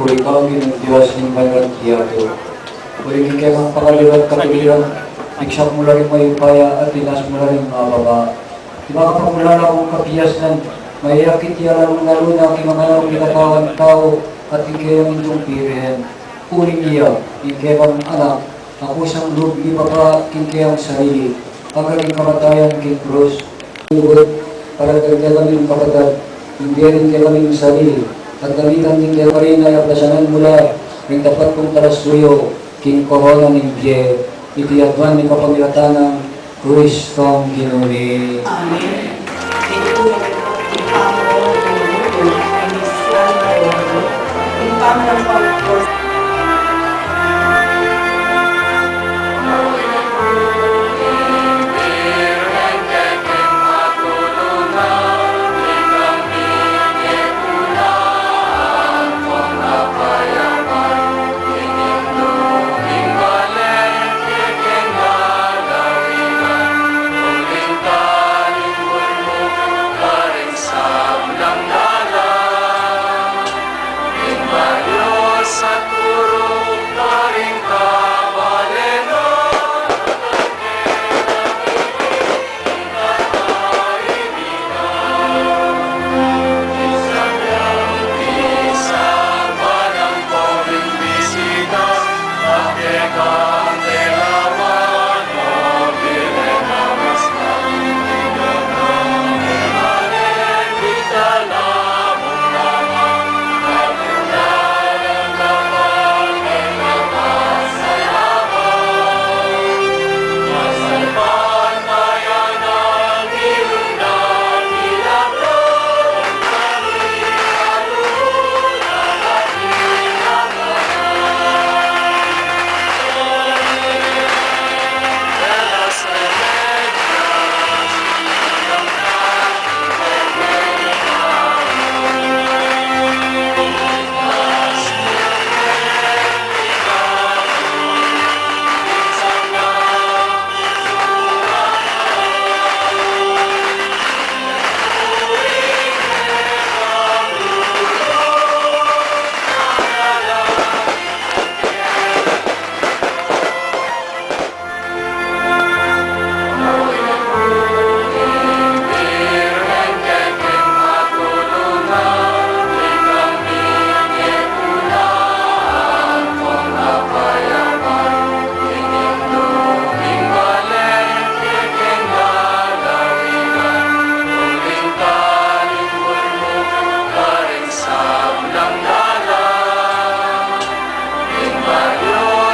kung ikaw ang Diyos ng mayroon tiyato. Kung kayo ang pakaliwat katuliran, bigsak mula rin may upaya at linas mula rin mga baba. Di ba kapag mula na akong kapiyas ng mayakit yan ang naluna kay mga nang pinatawan tao at ikayang inyong pirihen. Uling iya, ikayang anak, ako siyang loob ipapa kikayang sarili. Agaling kamatayan kay Cruz. Lugod, para kagyalan yung kapatid, hindi rin kailan yung sarili. At gamitan din kayo rin ay aplasanan mula ng dapat kong tarasuyo, king corona ng Biye, itiyadwan ni kapamilatan ng Kristong Ginuni. Amen. Impamo ng Panginoon.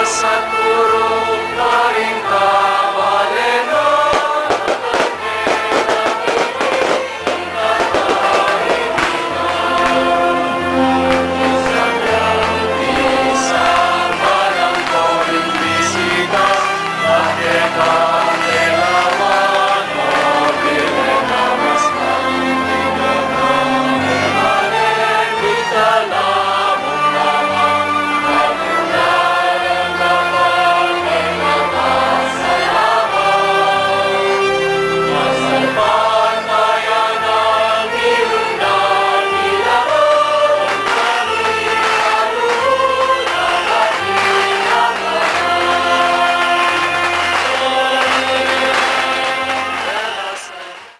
Sa